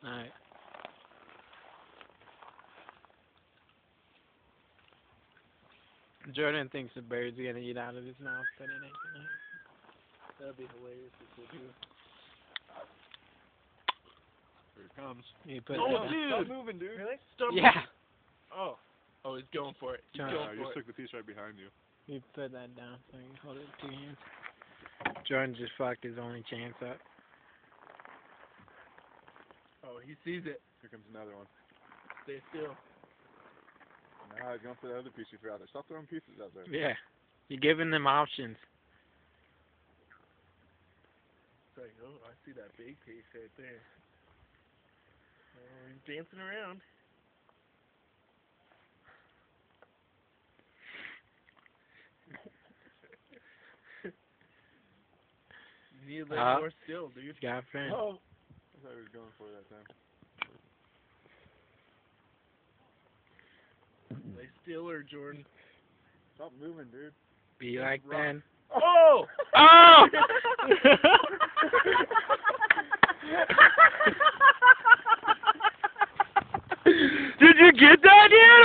Alright. Jordan thinks the bird's gonna eat out of his mouth, but it ain't gonna. That'd be hilarious if they do. Here it comes. You put Oh, that down. dude! Stop moving, dude. Really? Stop Yeah. Oh. Oh, he's going for it. He's John. going I for just it. took the piece right behind you. You put that down so you can hold it with 2 hands. Jordan just fucked his only chance up. Oh, he sees it. Here comes another one. Stay still. Now he's going for the other piece you threw out there. Stop throwing pieces out there. Yeah. You're giving them options. It's like, oh, I see that big piece right there. Oh, he's dancing around. You need to lay more still, dude. Got a friend. Oh! I thought he was going for it that time. Lay stiller, Jordan. Stop moving, dude. Be like Ben. Oh! Oh! Did you get that, dude?